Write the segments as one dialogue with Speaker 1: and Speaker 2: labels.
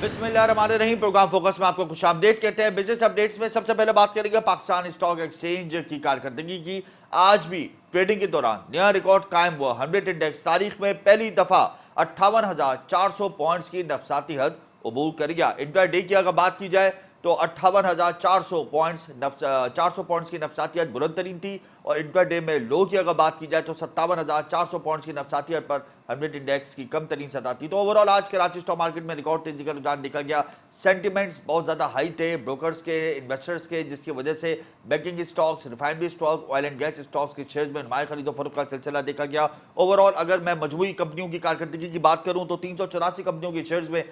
Speaker 1: बिस्मिल्लाहिर्रहमानिर्रहीम। Programme focus में आपको खुश आमदीद कहते हैं। बिजनेस अपडेट्स में सबसे पहले बात करेंगे पाकिस्तान स्टॉक एक्सचेंज की कारकर्दगी की। आज भी ट्रेडिंग के दौरान नया रिकॉर्ड कायम हुआ। 100 इंडेक्स तारीख में पहली दफा 58,400 पॉइंट्स की नफसाती हद अबूर कर गया। इंट्राडे की अगर बात की जाए तो 58,400 पॉइंट्स 400 पॉइंट्स की नफसाती हद बुलंद तरीन थी, और इंट्राडे में लो की अगर बात की जाए तो 57,400 पॉइंट्स की नफसाती हद पर 100 इंडेक्स की कम तरीन सतह थी। तो ओवरऑल आज कराची स्टॉक मार्केट में रिकॉर्ड तेजी का रुझान देखा गया। सेंटिमेंट्स बहुत ज्यादा हाई थे ब्रोकर्स के, इन्वेस्टर्स के, जिसकी वजह से banking stocks, refinery stock, oil and gas stocks के शेयर्स में नुमाया खरीदो फरोख्त का सिलसिला देखा गया। ओवरऑल अगर मैं मजमूई कंपनियों की कारकर्दगी की बात करूं तो 384 कंपनियों के शेयर्स में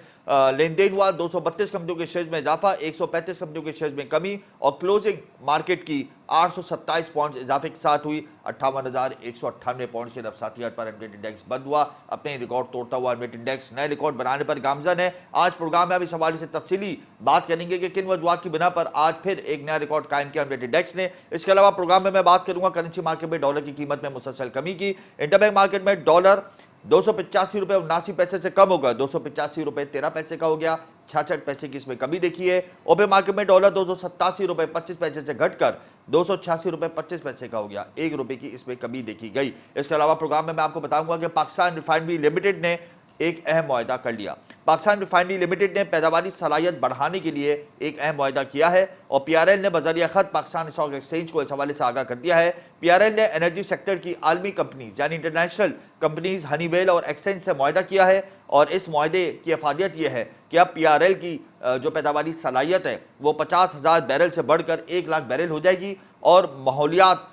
Speaker 1: लेन देन हुआ, 232 कंपनियों के शेयर्स में इजाफा, 135 कंपनियों के शेयर्स में कमी, और क्लोजिंग मार्केट की 827 पॉइंट्स इजाफे के साथ हुई। 58,198 पॉइंट्स के नफसाती हद पर 100 इंडेक्स बंद हुआ। अपने रिकॉर्ड तोड़ता हुआ 100 इंडेक्स नए रिकॉर्ड बनाने पर गामजन है। आज प्रोग्राम में अब इस हवाले से तफसीली बात करेंगे कि किन वजूहात की बिना पर आज फिर एक नया रिकॉर्ड कायम किया 100 इंडेक्स ने। इसके अलावा प्रोग्राम में मैं बात करूंगा करेंसी मार्केट में डॉलर की कीमत में मुसलसल कमी की। इंटरबैंक मार्केट में डॉलर 285 रुपये 79 पैसे से कम होगा, 285 रुपये 13 पैसे का हो गया, 66 पैसे की इसमें कमी देखी है। ओपन मार्केट में डॉलर 287 रुपये 25 पैसे से घटकर 286 रुपये 25 पैसे का हो गया, 1 रुपये की इसमें कमी देखी गई। इसके अलावा प्रोग्राम में मैं आपको बताऊंगा कि पाकिस्तान रिफाइनरी लिमिटेड ने एक अहम मुआहदा कर लिया। पाकिस्तान रिफाइनरी लिमिटेड ने पैदावारी सलाहियत बढ़ाने के लिए एक अहम मुआहदा किया है, और पीआरएल ने बजरिया खत पाकिस्तान स्टॉक एक्सचेंज को इस हवाले से आगाह कर दिया है। पीआरएल ने एनर्जी सेक्टर की आलमी कंपनीज यानी इंटरनेशनल कंपनीज हनीवेल और एक्सचेंज से मुआहदा किया है, और इस मुआहदे की अफादियत यह है कि अब पीआरएल की जो पैदावारी सलाहियत है वो 50,000 बैरल से बढ़कर 1 लाख बैरल हो जाएगी, और माहौलियात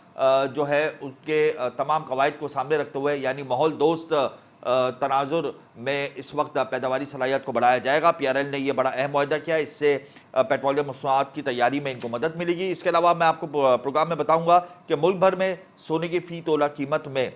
Speaker 1: जो है उसके तमाम कवायद को सामने रखते हुए यानी माहौल दोस्त तनाजुर में इस वक्त पैदावारी सलाहियत को बढ़ाया जाएगा। पीआरएल ने यह बड़ा अहम मुआहदा किया है, इससे पेट्रोलियम मसनूआत की तैयारी में इनको मदद मिलेगी। इसके अलावा मैं आपको प्रोग्राम में बताऊंगा कि मुल्क भर में सोने की फी तोला कीमत में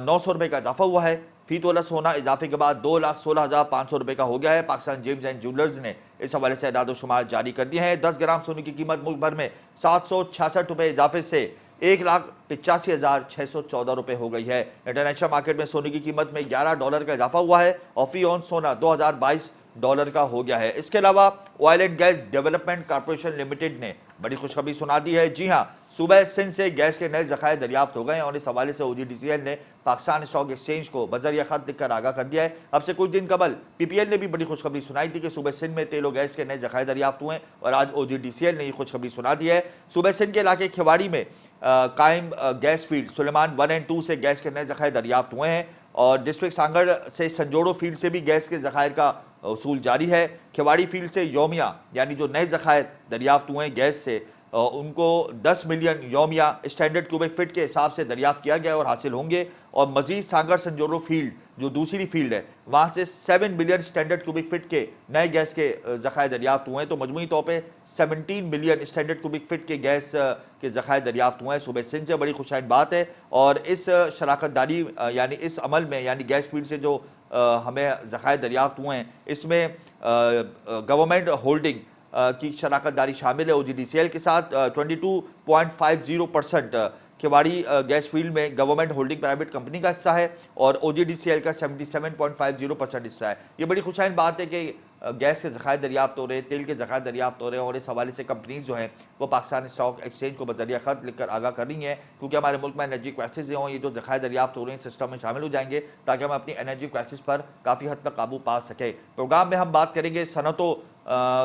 Speaker 1: 900 रुपये का इजाफा हुआ है। फी तोला सोना इजाफे के बाद 2,16,500 रुपये का हो गया है। पाकिस्तान जेम्स एंड ज्वेलर्स ने इस हवाले से एदाद शुमार जारी कर दिए हैं। 10 ग्राम सोने की कीमत मुल्क भर में 766 रुपये इजाफे से 1,85,614 रुपये हो गई है। इंटरनेशनल मार्केट में सोने की कीमत में $11 का इजाफा हुआ है, और फी ऑन सोना $2,022 का हो गया है। इसके अलावा oil and gas development corporation limited ने बड़ी खुशखबरी सुना दी है। जी हां, सुबह सिंध से गैस के नए जखायर दरियाफ्त हो गए हैं, और इस हवाले से OGDCL ने पाकिस्तान स्टॉक एक्सचेंज को बजरिया खत लिखकर आगाह कर दिया है। अब से कुछ दिन कबल PPL ने भी बड़ी खुशखबरी सुनाई थी कि सुबह सिंध में तेल और गैस के नए जखायर दरियाफ्त हुए हैं, और आज OGDCL ने यह खुशखबरी सुना दी है। सुबह सिंध के इलाके खिवाड़ी में कायम गैस फील्ड सुलेमान 1 एंड 2 से गैस के नए जखायर दरियाफ्त हुए हैं, और डिस्ट्रिक्ट सांगड़ से संजोड़ो फील्ड से भी गैस के जखायर का उसूल जारी है। खिवाड़ी फील्ड से योमिया यानी जो नए जखायर दरियाफ्त हुए हैं गैस से, उनको 10 मिलियन योमिया स्टैंडर्ड क्यूबिक फीट के हिसाब से दरियाफ्त किया गया और हासिल होंगे, और मजीद सांगर संजोरो फील्ड जो दूसरी फील्ड है वहाँ से 7 मिलियन स्टैंडर्ड क्यूबिक फीट के नए गैस के ज़खायर दरियाफ्त हुए हैं। तो मजमूई तौर पे 17 मिलियन स्टैंडर्ड क्यूबिक फीट के गैस के ज़खायर दरियाफ्त हुए हैं। सुबह सिंध से बड़ी खुशाइन बात है, और इस शराकत दारी यानी इस अमल में यानी गैस फील्ड से जो हमें ज़खायर दरियाफ्त हुए हैं इसमें गवर्नमेंट होल्डिंग की शराकत दारी शामिल है। OGDCL के साथ 22.50% खिवाड़ी गैस फील्ड में गवर्नमेंट होल्डिंग प्राइवेट कंपनी का हिस्सा है, और OGDCL का 77.50% हिस्सा है। ये बड़ी खुशाइन बात है कि गैस के ज़खायर दरियाफ्त हो रहे हैं, तेल के ज़खायर दरियाफ्त हो रहे हैं, और इस हवाले से कंपनीज जो हैं वो पाकिस्तान स्टॉक एक्सचेंज को बजरिया खत लिखकर आगाह कर रही हैं, क्योंकि हमारे मुल्क में एनर्जी क्राइसिस हों, ये जो ज़खायर दरियाफ्त हो रहे हैं सिस्टम में शामिल हो जाएंगे ताकि हम अपनी एनर्जी क्राइसिस पर काफ़ी हद तक काबू पा सकें। प्रोग्राम में हम बात करेंगे सनतों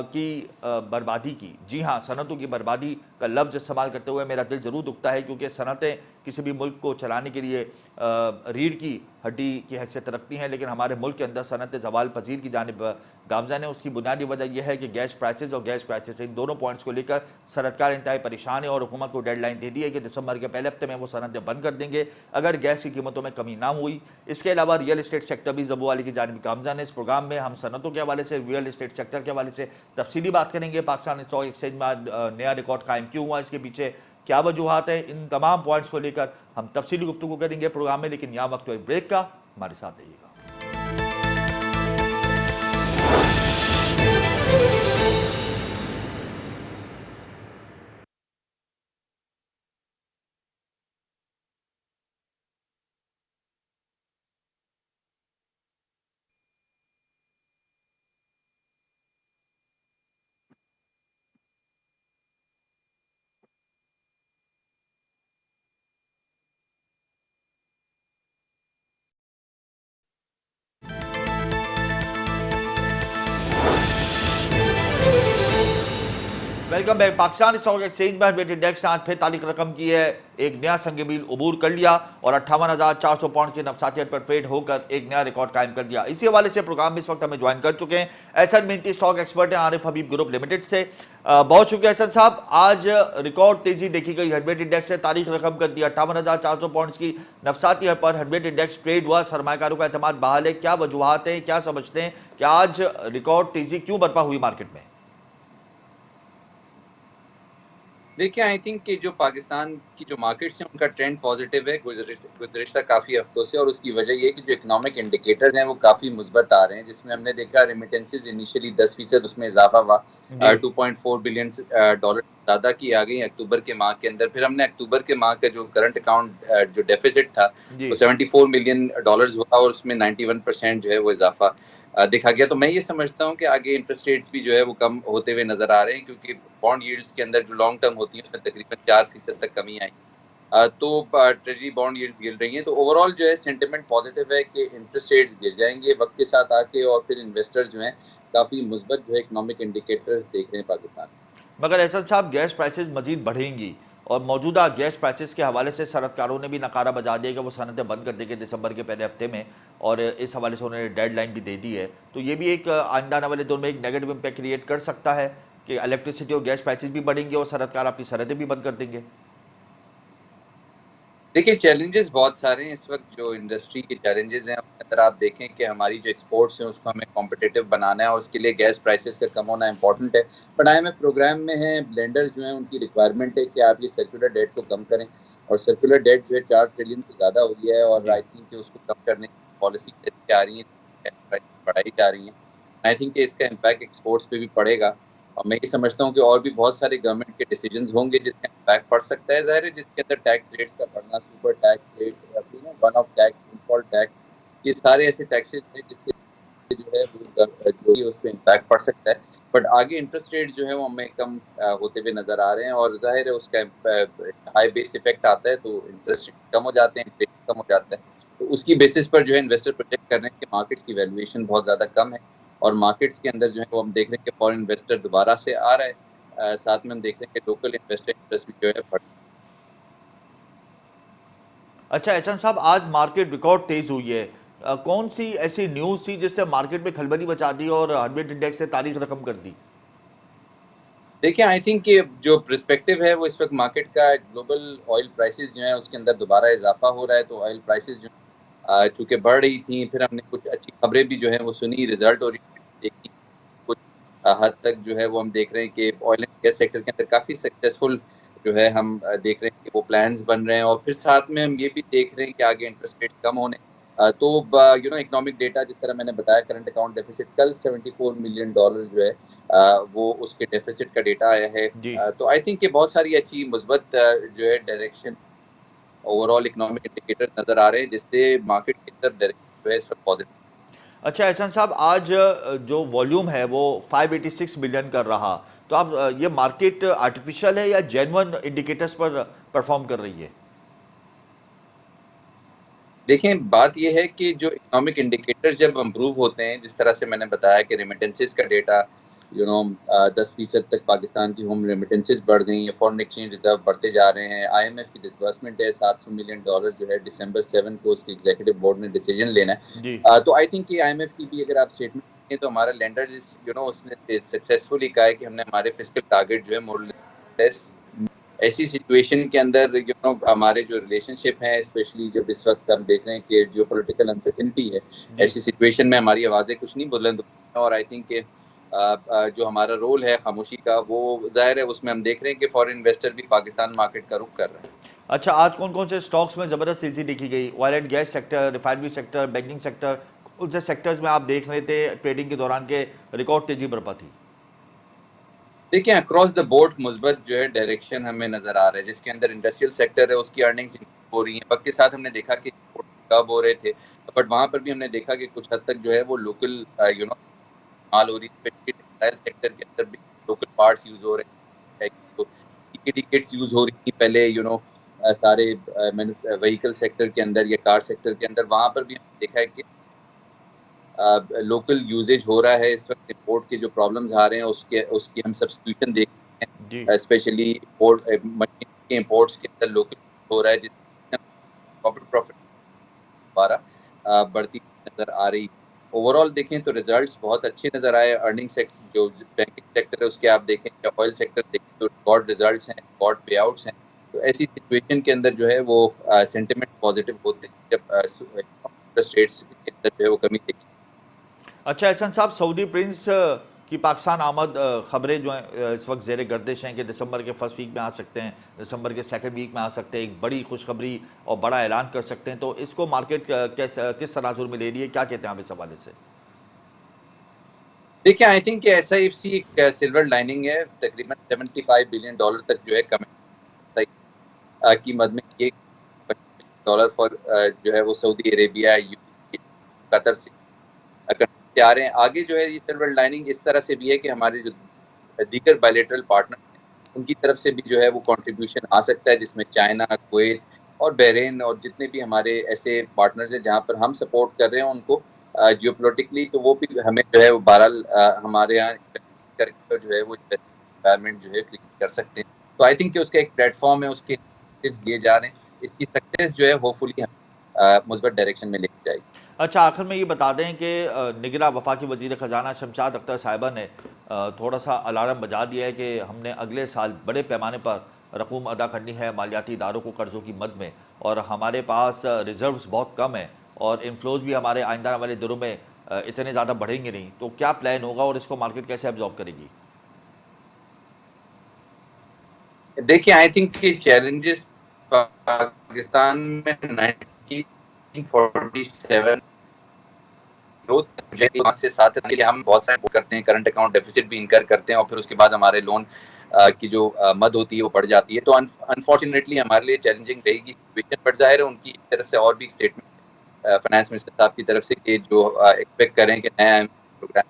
Speaker 1: की बर्बादी की। जी हाँ, सनतों की बर्बादी का लफ्ज़ इस्तेमाल करते हुए मेरा दिल ज़रूर दुखता है, क्योंकि सनतें किसी भी मुल्क को चलाने के लिए रीढ़ की हड्डी की हैसियत रखती हैं, लेकिन हमारे मुल्क के अंदर सनत जवाल पजीर की जानिब गामज़न है। उसकी बुनियादी वजह यह है कि गैस प्राइसेस और गैस क्राइसिस इन दोनों पॉइंट्स को लेकर सरकार इंतहाई परेशान है, और हुकूमत को डेडलाइन दे दी है कि दिसंबर के पहले हफ्ते में वो सनतें बंद कर देंगे अगर गैस की कीमतों में कमी ना हुई। इसके अलावा रियल इस्टेट सेक्टर भी ज़बू वाली की जानिब गामज़न है। इस प्रोग्राम में हम सनतों के हवाले से, रियल इस्टेट सेक्टर के हवाले से तफसीली बात करेंगे। पाकिस्तान स्टॉक एक्सचेंज में नया रिकॉर्ड कायम क्यों हुआ, इसके पीछे क्या वजूहात है, इन तमाम पॉइंट्स को लेकर हम तफसीली गुफ्तगू करेंगे प्रोग्राम में। लेकिन यहाँ वक्त ब्रेक का, हमारे साथ रहिएगा। Welcome back. Pakistan stock exchange में हंड्रेड इंडेक्स ने आज फिर तारीख रकम की है, एक नया संग मील अबूर कर लिया और 58,400 पॉइंट की नफसातियत पर ट्रेड होकर एक नया रिकॉर्ड कायम कर दिया। इसी हवाले से प्रोग्राम में इस वक्त हमें ज्वाइन कर चुके हैं एहसन मेहनती स्टॉक एक्सपर्ट हैं आरिफ हबीब ग्रुप लिमिटेड से। बहुत शुक्रिया एहसन साहब। आज रिकॉर्ड तेजी देखी गई, हंड्रेड इंडेक्स ने तारीख रकम कर दिया, 58,400 पॉइंट्स की नफसातियत पर हंड्रेड इंडेक्स ट्रेड हुआ, सरमाकारों का एतमाद बहाल है। क्या वजूहत हैं, क्या समझते हैं कि आज रिकॉर्ड तेजी क्यों बर्पा हुई मार्केट में?
Speaker 2: देखिए, आई थिंक कि जो पाकिस्तान की जो मार्केट्स हैं उनका ट्रेंड पॉजिटिव है गुज़िश्ता काफ़ी हफ्तों से, और उसकी वजह ये है कि जो इकोनॉमिक इंडिकेटर्स हैं वो काफ़ी मुस्बत आ रहे हैं, जिसमें हमने देखा रेमिटेंसेस इनिशियली 10% उसमें इजाफा हुआ,
Speaker 1: जी
Speaker 2: 2.4 बिलियन डॉलर ज़्यादा की आ गई अक्टूबर के माह के अंदर। फिर हमने अक्टूबर के माह का जो करंट अकाउंट जो डेफिसिट था
Speaker 1: जी।
Speaker 2: वो 74 मिलियन डॉलर्स हुआ और उसमें 91% जो है वो इजाफा देखा गया। तो मैं ये समझता हूँ कि आगे इंटरेस्ट रेट्स भी जो है वो कम होते हुए नजर आ रहे हैं, क्योंकि बॉन्ड यील्ड्स के अंदर जो लॉन्ग टर्म होती है उसमें तकरीबन 4% तक कमी आई। तो ट्रेजरी बॉन्ड यील्ड्स गिर रही हैं, तो ओवरऑल जो है सेंटिमेंट पॉजिटिव है कि इंटरेस्ट रेट्स गिर जाएंगे वक्त के साथ आके, और फिर इन्वेस्टर्स जो हैं काफ़ी मुस्बत जो है इकोनॉमिक इंडिकेटर्स देख रहे हैं पाकिस्तान।
Speaker 1: मगर एहसन साहब, गैस प्राइसेस मजीद बढ़ेंगी और मौजूदा गैस प्राइसेस के हवाले से सनतकारों ने भी नकारा बजा दिया कि वो सनतें बंद कर देंगे दिसंबर के पहले हफ्ते में, और इस हवाले से उन्होंने डेडलाइन भी दे दी है। तो ये भी एक आइंदा आने वाले दौर में एक नेगेटिव इम्पैक्ट क्रिएट कर सकता है कि इलेक्ट्रिसिटी और गैस प्राइसेस भी बढ़ेंगे और सनतकार अपनी सरहदें भी बंद कर देंगे।
Speaker 2: देखिए, चैलेंजेस बहुत सारे हैं इस वक्त। जो इंडस्ट्री के चैलेंजेस हैं उसके अंदर आप देखें कि हमारी जो एक्सपोर्ट्स हैं उसको हमें कॉम्पिटिटिव बनाना है, और उसके लिए गैस प्राइसेस का कम होना इंपॉर्टेंट है। बट IMF प्रोग्राम में है, ब्लेंडर्स जो हैं उनकी रिक्वायरमेंट है कि आप ये सर्कुलर डेट को कम करें, और सर्कुलर डेट जो है 4 ट्रिलियन से ज़्यादा हो गया है, और
Speaker 1: जी।
Speaker 2: आई थिंक कि उसको कम करने की पॉलिसी जैसी आ रही है, गैस प्राइस बढ़ाई जा रही है। आई थिंक कि इसका इम्पैक्ट एक्सपोर्ट्स पे भी पड़ेगा, और मैं ये समझता हूँ कि और भी बहुत सारे गवर्नमेंट के डिसीजंस होंगे जिसका इम्पैक्ट पड़ सकता है। ज़ाहिर है जिसके अंदर टैक्स रेट्स का बढ़ना, सुपर टैक्स रेट या फिर one of tax, default tax, ये सारे ऐसे टैक्सेस हैं जिससे जो है वो जो है उस पर इम्पैक्ट पड़ सकता है। बट आगे इंटरेस्ट रेट जो है वो हमें कम होते हुए नजर आ रहे हैं, और जाहिर है उसका हाई बेस इफेक्ट आता है, तो इंटरेस्ट रेट कम हो जाते हैं, इन्फ्लेशन कम हो जाता है। तो उसकी बेसिस पर जो है इन्वेस्टर प्रोजेक्ट कर रहे हैं कि मार्केट्स की वैल्यूएशन बहुत ज़्यादा कम है, और मार्केट्स के अंदर जो है वो हम देख रहे हैं कि फॉरेन इन्वेस्टर दोबारा से आ रहा है। साथ में हम देख रहे हैं कि लोकल इन्वेस्टर इंटरेस्ट भी जो है बढ़।
Speaker 1: अच्छा एहसन साहब, आज मार्केट रिकॉर्ड तेज हुई है, कौन सी ऐसी न्यूज़ थी जिसने मार्केट में खलबली मचा दी और हंड्रेड इंडेक्स ने तारीख रकम कर दी?
Speaker 2: देखिए, आई थिंक कि जो पर्सपेक्टिव है वो इस वक्त मार्केट का, ग्लोबल ऑयल प्राइसेस जो है उसके अंदर दोबारा इजाफा हो रहा है। तो ऑयल प्राइसेस जो चूंकि बढ़ रही थी, फिर हमने कुछ अच्छी खबरें भी जो है वो सुनी, रिजल्ट ओरिएंटेड देखी। कुछ हद तक जो है वो हम देख रहे हैं कि ऑयल एंड गैस सेक्टर के अंदर काफ़ी सक्सेसफुल जो है हम देख रहे हैं कि वो प्लान्स बन रहे हैं, और फिर साथ में हम ये भी देख रहे हैं कि आगे इंटरेस्ट रेट कम होने। तो इकोनॉमिक डेटा जिस तरह मैंने बताया, करंट अकाउंट डेफिसिट कल 74 मिलियन डॉलर जो है वो उसके डेफिसिट का डेटा आया है।
Speaker 1: जी।
Speaker 2: तो आई थिंक कि बहुत सारी अच्छी मुस्बत जो है डायरेक्शन, ओवरऑल इकोनॉमिक इंडिकेटर्स नज़र आ रहे हैं, जिससे मार्केट की तरफ डायरेक्शन जो है इस वक्त पॉजिटिव।
Speaker 1: अच्छा एहसन साहब, आज जो वॉल्यूम है वो 586 बिलियन कर रहा, तो आप ये मार्केट आर्टिफिशियल है या जेन्युइन इंडिकेटर्स पर परफॉर्म कर रही है?
Speaker 2: देखें, बात यह है कि जो इकोनॉमिक इंडिकेटर्स जब इम्प्रूव होते हैं, जिस तरह से मैंने बताया कि रेमिटेंसेस का डेटा 10% तक पाकिस्तान की होम रेमिटेंसेस बढ़ गई हैं, फॉरेन एक्सचेंज रिजर्व बढ़ते जा रहे हैं, IMF की डिसबर्समेंट है 700 मिलियन डॉलर जो है दिसंबर 7 को उसके एग्जीक्यूटिव बोर्ड ने डिसीजन लेना है।
Speaker 1: जी।
Speaker 2: तो आई थिंक कि IMF की भी अगर आप स्टेटमेंट देखें तो हमारा लेंडर उसने सक्सेसफुली कहा है कि हमने हमारे फिस्कल टारगेट जो है मोर लेस, ऐसी सिचुएशन के अंदर हमारे जो रिलेशनशिप है, स्पेशली जब इस वक्त हम देख रहे हैं कि जियो पोलिटिकल अनसर्टिनिटी है,
Speaker 1: जी।
Speaker 2: ऐसी सिचुएशन में हमारी आवाज़ें कुछ नहीं बुलंद होती हैं, और आई थिंक कि जो हमारा रोल है खामोशी का, वो जाहिर है उसमें हम देख रहे हैं कि फॉरेन इन्वेस्टर भी पाकिस्तान मार्केट का रुख कर रहे हैं।
Speaker 1: अच्छा, आज कौन कौन से स्टॉक्स में ज़बरदस्त तेजी देखी गई? Oil and gas sector, refinery sector, banking sector, उन से सेक्टर्स में आप देख रहे थे ट्रेडिंग के दौरान के रिकॉर्ड तेजी बरपा थी?
Speaker 2: देखिए, अक्रॉस द बोर्ड मुस्बत जो है डायरेक्शन हमें नजर आ रहा है, जिसके अंदर इंडस्ट्रियल सेक्टर है उसकी अर्निंग्स हो रही हैं। वक्त के साथ हमने देखा कि कब हो रहे थे, बट वहां पर भी हमने देखा कि कुछ हद तक जो है वो लोकल माल हो रही है, स्पेशली टेक्सटाइल सेक्टर के अंदर भी लोकल पार्ट्स यूज हो रहे हैं, तो टिकट्स यूज हो रही थी पहले, सारे व्हीकल सेक्टर के अंदर या कार सेक्टर के अंदर, वहां पर भी हमने देखा है कि लोकल यूजेज हो रहा है। इस वक्त इंपोर्ट के जो प्रॉब्लम्स आ रहे हैं उसके उसकी हम सब्स्टिट्यूशन देख रहे हैं,
Speaker 1: जी।
Speaker 2: स्पेशली मशीन के इंपोर्ट्स के अंदर लोकल हो रहा है, जिससे कॉर्पोरेट प्रॉफिट दोबारा बढ़ती नजर आ रही। ओवरऑल देखें तो रिजल्ट्स बहुत अच्छे नजर आए। अर्निंग सेक्टर, जो बैंकिंग सेक्टर है उसके आप देखें, या ऑयल सेक्टर देखें तो रिकॉर्ड रिजल्ट्स हैं, रिकॉर्ड पे आउट्स हैं। तो ऐसी सिचुएशन के अंदर जो है वो सेंटिमेंट पॉजिटिव होते हैं जब इंटरेस्ट रेट्स के अंदर जो है वो कमी देखी।
Speaker 1: अच्छा एहसन साहब, सऊदी प्रिंस की पाकिस्तान आमद खबरें जो हैं इस वक्त ज़ेर गर्दिश हैं कि दिसंबर के फर्स्ट वीक में आ सकते हैं, दिसंबर के सेकंड वीक में आ सकते हैं, एक बड़ी खुशखबरी और बड़ा ऐलान कर सकते हैं। तो इसको मार्केट किस तनाजुर में ले रही है, क्या कहते हैं आप इस हवाले से?
Speaker 2: देखिए, आई थिंक एसआईएफसी एक सिल्वर लाइनिंग है। तकरीबन $75 बिलियन तक जो है कमिट की मद में ये डॉलर पर जो है वो सऊदी अरेबिया, यूएई, कतर से करते आ रहे हैं। आगे जो है ये सिल्वर लाइनिंग इस तरह से भी है कि हमारे जो दीगर बायलैटरल पार्टनर हैं, उनकी तरफ से भी जो है वो कंट्रीब्यूशन आ सकता है, जिसमें चाइना, कुवैत और बहरीन और जितने भी हमारे ऐसे पार्टनर्स हैं जहाँ पर हम सपोर्ट कर रहे हैं उनको जियोपॉलिटिकली, तो वो भी हमें जो है वो बहरहाल हमारे यहाँ करके जो है वो एनवायरनमेंट जो है क्रिएट कर सकते हैं। तो आई थिंक कि उसका एक प्लेटफॉर्म है, उसके टिप्स दिए जा रहे हैं। इसकी सक्सेस जो है होपफुली हम मुस्बत डायरेक्शन में लेके जाएगी।
Speaker 1: अच्छा आखिर में ये बता दें कि निगरां वफाकी वज़ीर ख़जाना शमशाद अख्तर साहिबा ने थोड़ा सा अलार्म बजा दिया है कि हमने अगले साल बड़े पैमाने पर रकूम अदा करनी है मालियाती इदारों को कर्ज़ों की मद में, और हमारे पास रिजर्व्स बहुत कम है और इनफ्लोज भी हमारे आइंदा वाले दिनों में इतने ज़्यादा बढ़ेंगे नहीं। तो क्या प्लान होगा और इसको मार्केट कैसे एब्जॉर्ब करेगी?
Speaker 2: देखिए, आई थिंक कि चैलेंजेस पाकिस्तान में 1947 ग्रोथ पाँच से सात के लिए हम बहुत सारे करते हैं, करंट अकाउंट डेफिसिट भी इनकर करते हैं और फिर उसके बाद हमारे लोन की जो मद होती है वो बढ़ जाती है। तो अनफॉर्चुनेटली हमारे लिए चैलेंजिंग रहेगी सिचुएशन, बट जाहिर है उनकी तरफ से और भी स्टेटमेंट फाइनेंस मिनिस्टर साहब की तरफ से कि जो एक्सपेक्ट करें कि नया प्रोग्राम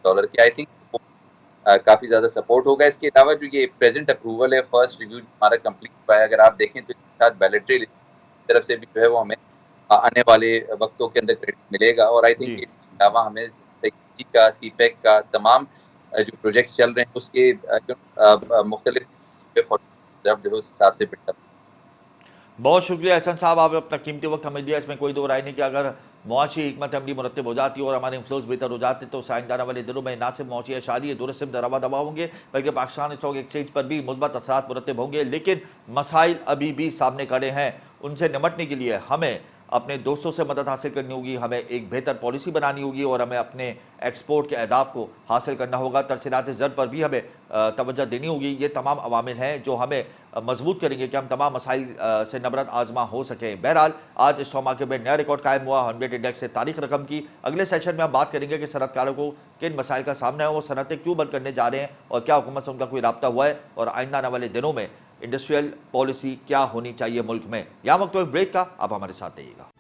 Speaker 2: डॉलर की, आई थिंक वो काफी ज्यादा सपोर्ट होगा। इसके अलावा जो ये प्रेजेंट अप्रूवल है, फर्स्ट रिव्यू हमारा कंप्लीट हुआ है, अगर आप देखें तो इसके साथ बैलेटरी तरफ से भी जो है वो हमें आने वाले वक्तों के अंदर क्रेडिट मिलेगा। और आई थिंक
Speaker 1: जी।
Speaker 2: इसके अलावा हमें सेक्सी का, सीपैक का तमाम जो प्रोजेक्ट्स चल रहे हैं उसके जो मुख्तलिफ जो है उस हिसाब से बिल्डअप।
Speaker 1: बहुत शुक्रिया एहसन साहब, आपने अपना कीमती वक्त हमें दिया, इसमें कोई दो राय नहीं कि अगर मुआशी हिकमत अमली मुरतब हो जाती और हमारे इन्फ्लोज बेहतर हो जाते तो साइंसदाना वाले दिनों में ना सिर्फ मुआशी शादी दुरुस्त रवा दवा होंगे बल्कि पाकिस्तान स्टॉक एक्सचेंज पर भी मुस्बत असरात मुरतब होंगे। लेकिन मसाइल अभी भी सामने खड़े हैं, उनसे निपटने के लिए हमें अपने दोस्तों से मदद हासिल करनी होगी, हमें एक बेहतर पॉलिसी बनानी होगी और हमें अपने एक्सपोर्ट के अहदाफ को हासिल करना होगा। तरसीलात ज़र पर भी हमें तवज्जो देनी होगी। ये तमाम अवामिल हैं जो हमें मजबूत करेंगे कि हम तमाम मसाइल से नबरत आजमा हो सके। बहरहाल आज स्टॉक मार्केट में नया रिकॉर्ड कायम हुआ 100 इंडेक्स से तारीख रकम की। अगले सेशन में हम बात करेंगे कि सनतकारों को किन मसाइल का सामना है, वो सनतें क्यों बंद करने जा रहे हैं और क्या हुकूमत से उनका कोई रब्ता हुआ है और आइंदा आने वाले दिनों में इंडस्ट्रियल पॉलिसी क्या होनी चाहिए मुल्क में। यहाँ वक्त एक ब्रेक का, आप हमारे साथ रहिएगा।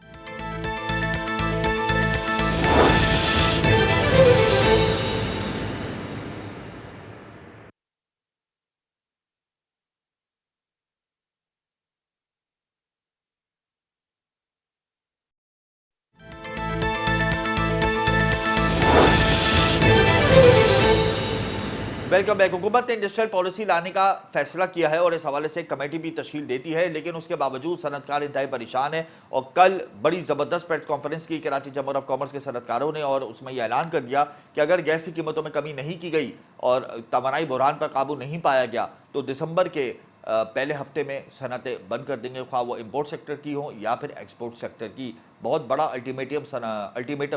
Speaker 1: Welcome back. हुकूमत ने इंडस्ट्रियल पॉलिसी लाने का फैसला किया है और इस हवाले से एक कमेटी भी तश्कील देती है, लेकिन उसके बावजूद सनतकार इंतहाई परेशान है। और कल बड़ी ज़बरदस्त प्रेस कॉन्फ्रेंस की कराची चैम्बर ऑफ कॉमर्स के सनतकारों ने और उसमें यह ऐलान कर दिया कि अगर गैस की कीमतों में कमी नहीं की गई और तवानाई बहरान पर काबू नहीं पाया गया तो दिसंबर के पहले हफ्ते में सनतें बंद कर देंगे, ख्वाह वो इम्पोर्ट सेक्टर की हों या फिर एक्सपोर्ट सेक्टर की। बहुत बड़ा अल्टीमेटम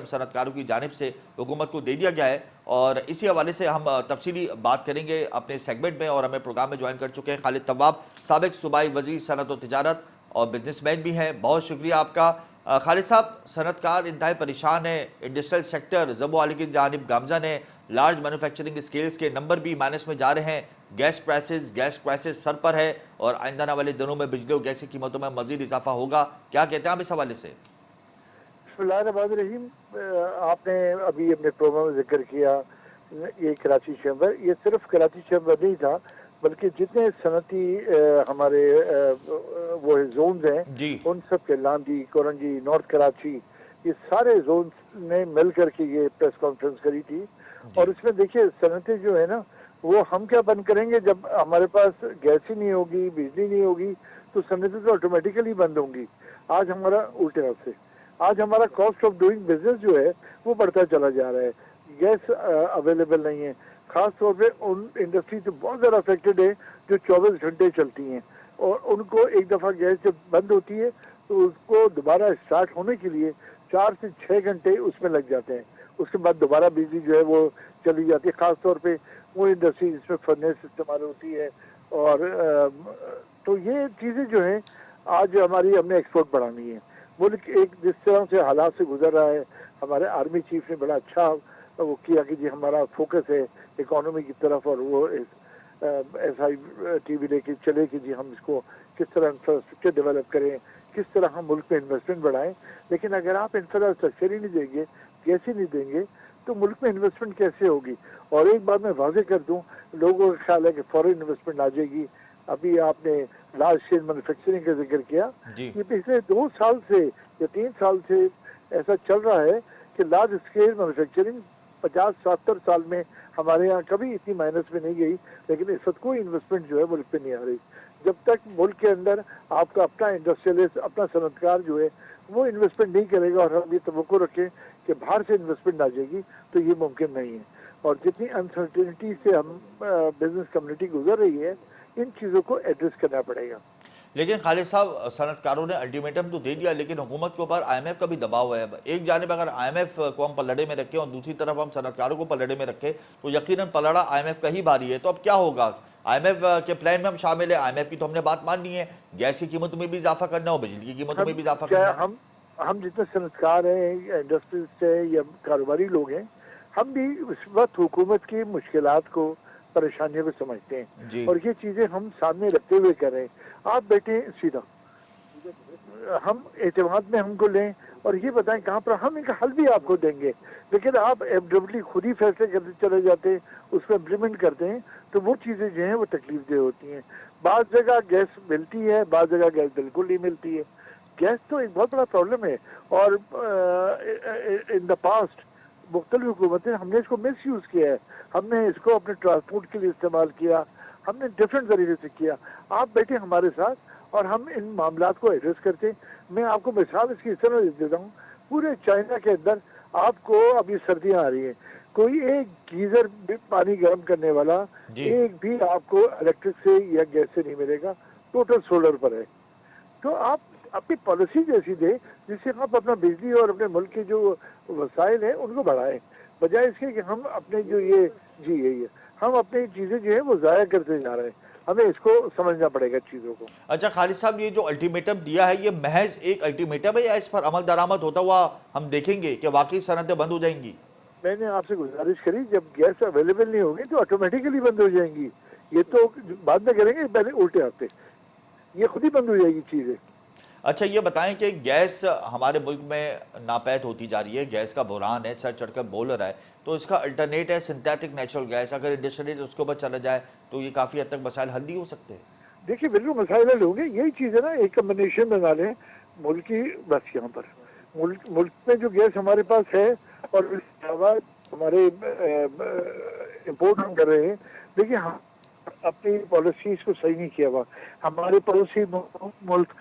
Speaker 1: सनतकारों की जानिब से हुकूमत को दे दिया गया है और इसी हवाले से हम तफसीली बात करेंगे अपने सेगमेंट में। और हमें प्रोग्राम में ज्वाइन कर चुके हैं खालिद तवाब, साबिक सूबाई वज़ीर सनत और तिजारत और बिजनेसमैन भी हैं। बहुत शुक्रिया आपका। खालिद साहब, सनतकार इंतहाई परेशान है, इंडस्ट्रियल सेक्टर ज़बो आली की जानिब गामज़न है, लार्ज मैन्युफैक्चरिंग स्केल्स के नंबर भी माइनस में जा रहे हैं, गैस प्राइसेस सर पर है और आइंदा वाले दिनों में बिजली और गैस की कीमतों में मजीद इजाफा होगा। क्या कहते हैं आप इस हवाले से?
Speaker 3: बिस्मिल्लाहिर्रहमानिर्रहीम। आपने अभी अपने प्रोग्राम में जिक्र किया ये कराची चैम्बर, ये सिर्फ कराची चैम्बर नहीं था बल्कि जितने सनती हमारे वो जोन्स हैं
Speaker 1: जी।
Speaker 3: उन सब के लांदी, कोरंजी, नॉर्थ कराची, ये सारे जोन्स ने मिल करके ये प्रेस कॉन्फ्रेंस करी थी। और इसमें देखिए सनतें जो है ना वो हम क्या बंद करेंगे? जब हमारे पास गैस ही नहीं होगी, बिजली नहीं होगी, तो सनतें तो ऑटोमेटिकली बंद होंगी। आज हमारा उल्टे हाथ से, आज हमारा कॉस्ट ऑफ डूइंग बिजनेस जो है वो बढ़ता चला जा रहा है। गैस अवेलेबल नहीं है, खास तौर पे उन इंडस्ट्री जो बहुत ज़्यादा अफेक्टेड है, जो 24 घंटे चलती हैं, और उनको एक दफ़ा गैस जब बंद होती है तो उसको दोबारा स्टार्ट होने के लिए 4 से 6 घंटे उसमें लग जाते हैं। उसके बाद दोबारा बिजली जो है वो चली जाती है, खास तौर पे वो इंडस्ट्री जिसमें फर्नेस इस्तेमाल होती है। और तो ये चीज़ें जो हैं आज हमारी, हमने एक्सपोर्ट बढ़ानी है। मुल्क एक जिस तरह से हालात से गुजर रहा है, हमारे आर्मी चीफ ने बड़ा अच्छा वो किया कि जी हमारा फोकस है इकोनॉमी की तरफ, और वो SIT भी लेके चले कि जी हम इसको किस तरह इंफ्रास्ट्रक्चर डेवलप करें, किस तरह हम मुल्क में इन्वेस्टमेंट बढ़ाएं। लेकिन अगर आप इंफ्रास्ट्रक्चर ही नहीं देंगे, गैस ही नहीं देंगे, तो मुल्क में इन्वेस्टमेंट कैसे होगी? और एक बात मैं वाजे कर दूं, लोगों का ख्याल है कि फॉरेन इन्वेस्टमेंट आ जाएगी। अभी आपने लार्ज स्केल मैन्युफैक्चरिंग का जिक्र किया, ये पिछले 2 साल से या 3 साल से ऐसा चल रहा है कि लार्ज स्केल मैन्युफैक्चरिंग 50-70 साल में हमारे यहाँ कभी इतनी माइनस में नहीं गई, लेकिन इस वक्त कोई इन्वेस्टमेंट जो है मुल्क पे नहीं आ रही। जब तक मुल्क के अंदर आपका अपना इंडस्ट्रियलिस्ट, अपना सनतकार जो है वो इन्वेस्टमेंट नहीं करेगा, और हम ये तवक्को रखें कि बाहर से इन्वेस्टमेंट आ जाएगी, तो ये मुमकिन नहीं है। और जितनी अनसर्टेनिटी से हम बिजनेस कम्युनिटी गुजर रही है, इन चीज़ों को एड्रेस करना पड़ेगा।
Speaker 1: लेकिन खालिद साहब, सनतकारों ने अल्टीमेटम तो दे दिया, लेकिन हुकूमत के ऊपर IMF का भी दबाव है। एक जानिब अगर IMF को हम पलड़े में रखें और दूसरी तरफ हम सनतकारों को पलड़े में रखें, तो यकीनन पलड़ा IMF का ही भारी है। तो अब क्या होगा? IMF के प्लान में हम शामिल है, IMF की तो हमने बात माननी है, गैस की कीमतों में भी इजाफा करना हो, बिजली की कीमतों में भी इजाफा करना हो।
Speaker 3: हम जितने सनतकार हैं या इंडस्ट्रिस्ट हैं या कारोबारी लोग हैं, हम भी उस वक्त हुकूमत की मुश्किलात को, परेशानियों को समझते हैं, और ये चीज़ें हम सामने रखते हुए कर रहे हैं। आप बैठे सीधा, हम एतमाद में हमको लें और ये बताएं कहाँ पर हम इनका हल भी आपको देंगे। लेकिन आप एब्रप्टली खुद ही फैसले करते चले जाते हैं, उसको इम्प्लीमेंट करते हैं, तो वो चीज़ें जो हैं वो तकलीफदेह होती हैं। बाज़ जगह गैस मिलती है, बाज़ जगह गैस बिल्कुल नहीं मिलती है। गैस तो एक बहुत बड़ा प्रॉब्लम है, और इन द पास्ट मुख्तलिफ हुकूमतें, हमने इसको मिस यूज़ किया है, हमने इसको अपने ट्रांसपोर्ट के लिए इस्तेमाल किया, हमने डिफरेंट तरीके से किया। आप बैठे हमारे साथ और हम इन मामलात को एड्रेस करते हैं। मैं आपको मिसाल इसकी इस तरह देता हूँ, पूरे चाइना के अंदर आपको अभी सर्दियाँ आ रही हैं, कोई एक गीजर पानी गर्म करने वाला एक भी आपको इलेक्ट्रिक से या गैस से नहीं मिलेगा, टोटल सोलर पर है। तो आप अपनी पॉलिसी जैसी दे जिससे आप अपना बिजली और अपने मुल्क के जो वसाइल हैं उनको बढ़ाएं, बजाय इसके कि हम अपने जो ये यही है, हम अपनी चीज़ें जो है वो ज़ाया करते जा रहे हैं। हमें इसको समझना पड़ेगा चीज़ों को।
Speaker 1: अच्छा खालिद साहब, ये जो अल्टीमेटम दिया है, ये महज एक अल्टीमेटम है या इस पर अमल दरामद होता हुआ हम देखेंगे कि वाकई सनतें बंद हो जाएंगी?
Speaker 3: मैंने आपसे गुजारिश करी, जब गैस अवेलेबल नहीं होगी तो ऑटोमेटिकली बंद हो जाएंगी। ये तो बाद में करेंगे, पहले उल्टे हफ्ते ये खुद ही बंद हो जाएगी चीज़ें।
Speaker 1: अच्छा ये बताएं कि गैस हमारे मुल्क में नापैद होती जा रही है, गैस का बुरहान है, सर चढ़कर बोल रहा है, तो इसका अल्टरनेट है सिंथेटिक नेचुरल गैस। अगर इंडस्ट्रीज उसके ऊपर चला जाए तो ये काफ़ी हद तक मसाइल हल नहीं हो सकते।
Speaker 3: देखिए बिल्कुल मसाइल हल होंगे, यही चीज़ है ना, एक कम्बिनेशन बना लें मुल्क की। बस यहाँ पर मुल्क में जो गैस हमारे पास है और इसके अलावा हमारे इम्पोर्ट हम कर रहे हैं। देखिए हम अपनी पॉलिसीज को सही नहीं किया हुआ। हमारे पड़ोसी मुल्क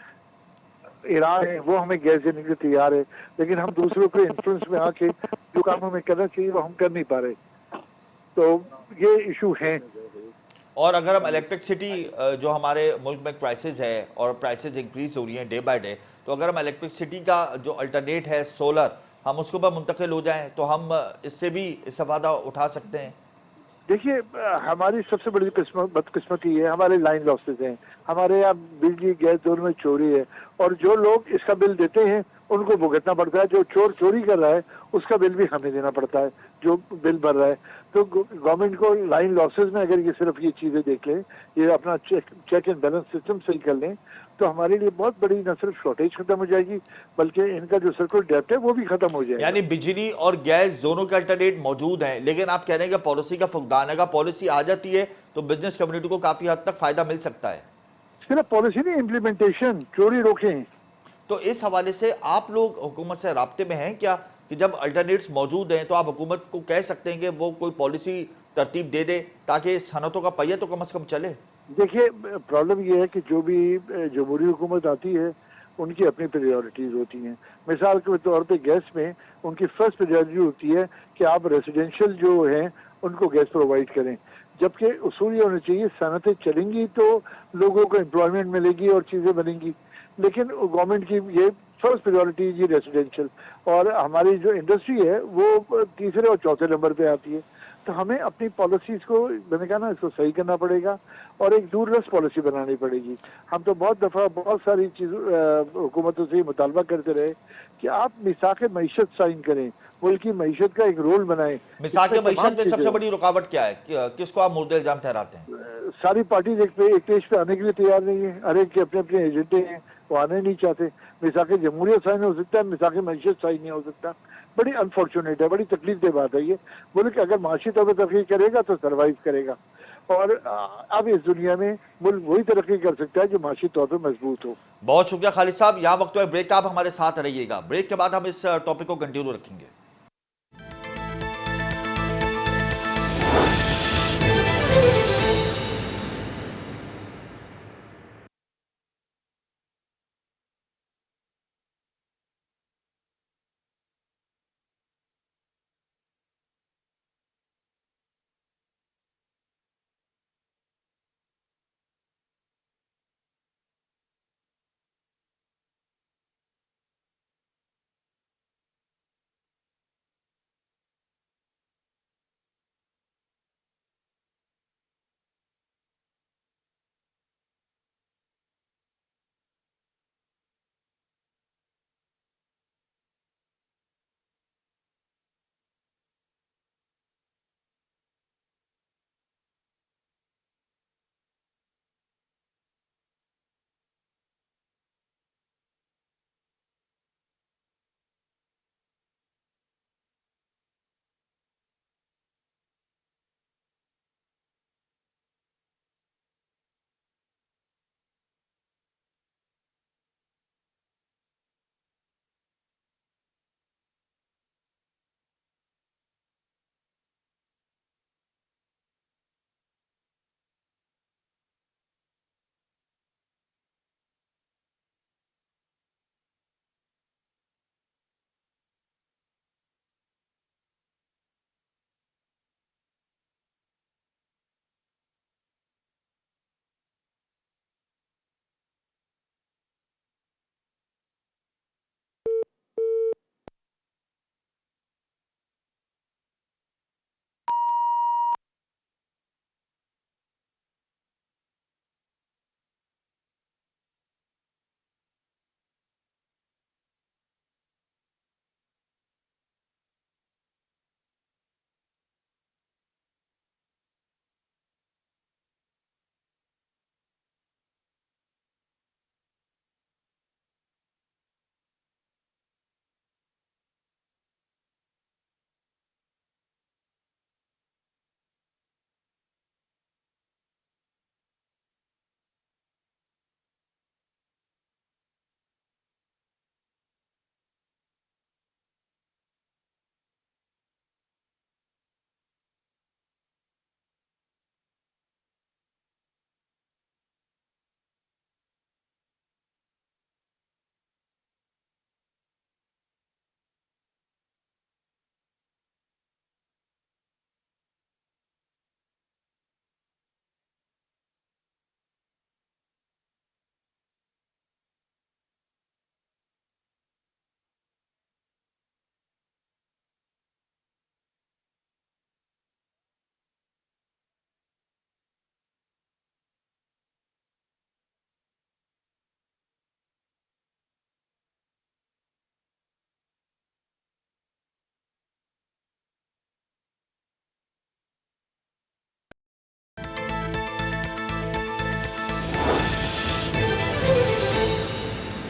Speaker 3: ईरान है, वो हमें गैस देने के लिए तैयार है, लेकिन हम दूसरों के इन्फ्लुएंस में आके जो काम हमें करना चाहिए वो हम कर नहीं पा रहे। तो ये इशू हैं।
Speaker 1: और अगर हम इलेक्ट्रिसिटी, जो हमारे मुल्क में क्राइसिस है और प्राइसेस इंक्रीज हो रही हैं डे बाय डे, तो अगर हम इलेक्ट्रिसिटी का जो अल्टरनेट है सोलर, हम उसके ऊपर मुंतकिल हो जाएं तो हम इससे भी इस्तेफादा उठा सकते हैं।
Speaker 3: देखिए हमारी सबसे बड़ी बदकिस्मती है, हमारे लाइन लॉसेज हैं, हमारे यहाँ बिजली गैस दोनों में चोरी है, और जो लोग इसका बिल देते हैं उनको भुगतना पड़ता है। जो चोर चोरी कर रहा है उसका बिल भी हमें देना पड़ता है जो बिल भर रहा है। तो गवर्नमेंट को लाइन लॉसेज में अगर ये सिर्फ ये चीज़ें देख लें, ये अपना चेक एंड बैलेंस सिस्टम सही कर लें, तो हमारे लिए बहुत बड़ी न सिर्फ शॉर्टेज खत्म हो जाएगी बल्कि इनका जो सर्कुलर डेप्थ है वो भी खत्म हो जाएगा।
Speaker 1: यानी बिजली और गैस दोनों के अल्टरनेट मौजूद हैं, लेकिन आप कह रहे हैं कि पॉलिसी का फुकदान है। अगर पॉलिसी आ जाती है तो बिजनेस कम्युनिटी को काफी हद तक फायदा मिल सकता है।
Speaker 3: सिर्फ पॉलिसी नहीं, इम्प्लीमेंटेशन, चोरी रोकें।
Speaker 1: तो इस हवाले से आप लोग हुकूमत से राब्ते में हैं क्या कि जब अल्टरनेट्स मौजूद हैं तो आप हुकूमत को कह सकते हैं कि वो कोई पॉलिसी तरतीब दे दे ताकि सनतों का पहिया तो कम से कम चले?
Speaker 3: देखिए, प्रॉब्लम ये है कि जो भी जमहूरी हुकूमत आती है उनकी अपनी प्रायोरिटीज होती हैं। मिसाल के तौर पे गैस में उनकी फर्स्ट प्रायोरिटी होती है कि आप रेजिडेंशियल जो हैं उनको गैस प्रोवाइड करें, जबकि उसूल ये होना चाहिए सनतें चलेंगी तो लोगों को एम्प्लॉयमेंट मिलेगी और चीज़ें बनेंगी, लेकिन गवर्नमेंट की ये फर्स्ट प्रायोरिटी ये रेजिडेंशियल, और हमारी जो इंडस्ट्री है वो तीसरे और चौथे नंबर पे आती है। तो हमें अपनी पॉलिसीज को, मैंने कहा ना, इसको सही करना पड़ेगा और एक दूरदर्श पॉलिसी बनानी पड़ेगी। हम तो बहुत दफ़ा बहुत सारी चीज़ हुकूमतों से मुतालबा करते रहे कि आप मिसाक मईशत साइन करें, मुल्क की मईशत का एक रोल बनाएं।
Speaker 1: मिसाक मईशत में सबसे बड़ी रुकावट क्या है? किसको आप मुर्दे इल्जाम ठहराते हैं?
Speaker 3: सारी पार्टीज एक पेज पे आने के लिए तैयार नहीं है, हर एक के अपने अपने एजेंडे हैं, वो आने नहीं चाहते। मिसाक जमहूरियत साइन हो सकता है, मिसाक मईशत साइन नहीं हो सकता। बड़ी अनफॉर्चुनेट है, बड़ी तकलीफ दे बात है ये। मुल्क अगर माशी तौर पर तरक्की करेगा तो सर्वाइव करेगा, और अब इस दुनिया में मुल्क वही तरक्की कर सकता है जो माशी तौर पर मजबूत हो।
Speaker 1: बहुत शुक्रिया खालिद साहब। यहाँ वक्त है ब्रेक का, आप हमारे साथ रहिएगा। ब्रेक के बाद हम इस टॉपिक को कंटिन्यू रखेंगे।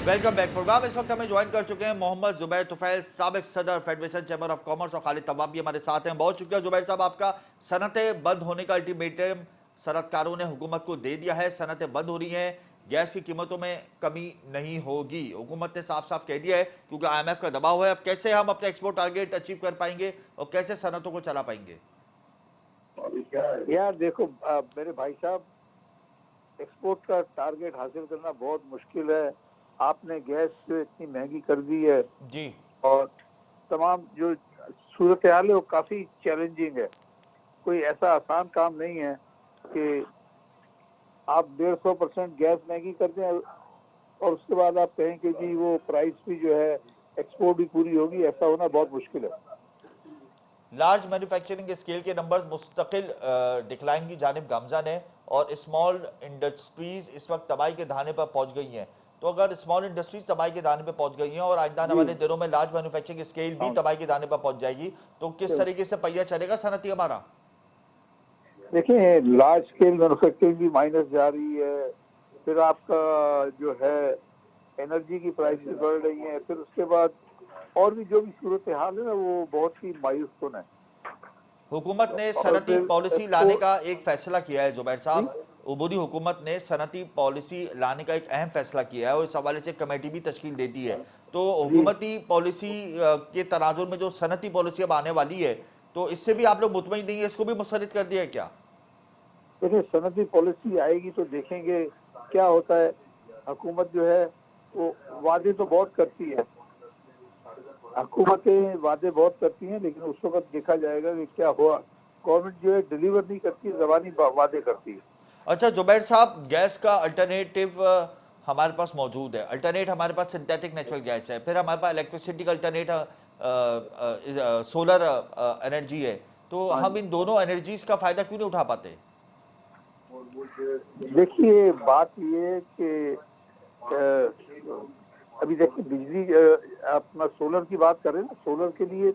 Speaker 1: Welcome back. प्रोग्राम इस वक्त हमें ज्वाइन कर चुके हैं मोहम्मद जुबैर तुफैल, साबिक सदर फेडरेशन चैम्बर ऑफ कॉमर्स, और खालिद तवाब भी हमारे साथ हैं। बहुत शुक्रिया जुबैर साहब आपका। सनतें बंद होने का अल्टीमेटम सनतकारों ने हुकूमत को दे दिया है। सनतें बंद हो रही हैं, गैस की कीमतों में कमी नहीं होगी, हुकूमत ने साफ साफ कह दिया है, क्योंकि IMF का दबाव है। अब कैसे हम अपने एक्सपोर्ट टारगेट अचीव कर पाएंगे और कैसे सनतों को चला पाएंगे?
Speaker 3: यार देखो मेरे भाई साहब, एक्सपोर्ट का टारगेट हासिल करना बहुत मुश्किल है। आपने गैस जो इतनी महंगी कर दी है
Speaker 1: जी
Speaker 3: और तमाम जो सूरत हाल है वो काफी चैलेंजिंग है। कोई ऐसा आसान काम नहीं है कि आप 150% गैस महंगी कर दें और उसके बाद आप कहें कि जी वो प्राइस भी जो है एक्सपोर्ट भी पूरी होगी। ऐसा होना बहुत मुश्किल है।
Speaker 1: लार्ज मैन्युफैक्चरिंग स्केल के नंबर्स मुस्तकिल डिक्लाइन की जानिब गामजन है और स्मॉल इंडस्ट्रीज इस वक्त तबाही के धाने पर पहुंच गई हैं। तो अगर स्मॉल इंडस्ट्रीज तबाही के दाने पर पहुंच गई हैं और आइंदा आने वाले दिनों में लार्ज मैन्युफैक्चरिंग स्केल भी तबाही के दाने पर पहुंच जाएगी, तो किस तरीके से पहिया चलेगा सनती हमारा?
Speaker 3: देखिए, लार्ज स्केल मैन्युफैक्चरिंग भी माइनस जा रही है। फिर आपका जो है एनर्जी की प्राइसेस बढ़ रही हैं। फिर उसके बाद और भी जो भी सूरत हाल है ना वो बहुत ही मायूस है।
Speaker 1: हुकूमत ने
Speaker 3: और
Speaker 1: सनती
Speaker 3: फिर
Speaker 1: पॉलिसी लाने का एक फैसला किया है जुबैर
Speaker 3: जी
Speaker 1: साहब। उबूरी हुकूमत ने सनती पॉलिसी लाने का एक अहम फैसला किया है और इस हवाले से कमेटी भी तश्कील दे दी है। तो
Speaker 3: जी
Speaker 1: हुकूमती पॉलिसी के तनाजुर में जो सनती पॉलिसी अब आने वाली है, तो इससे भी आप लोग मुतमईन नहीं है? इसको भी मुस्तरद कर दिया है क्या?
Speaker 3: देखिए, सनदी पॉलिसी आएगी तो देखेंगे क्या होता है। हुकूमत जो है वो वादे तो बहुत करती है, हुकूमतें वादे बहुत करती हैं, लेकिन उस वक्त देखा जाएगा कि क्या हुआ। गवर्नमेंट जो है डिलीवर नहीं करती, जबानी वादे करती है।
Speaker 1: अच्छा जुबैर साहब, गैस का अल्टरनेटिव हमारे पास मौजूद है। अल्टरनेट हमारे पास सिंथेटिक नेचुरल गैस है, फिर हमारे पास इलेक्ट्रिसिटी का अल्टरनेट सोलर एनर्जी है। तो
Speaker 3: हाँ
Speaker 1: हम
Speaker 3: जी।
Speaker 1: इन दोनों एनर्जीज का फायदा क्यों नहीं उठा पाते?
Speaker 3: देखिए, बात ये है कि अभी देखिए बिजली अपना सोलर की बात करें ना, सोलर के लिए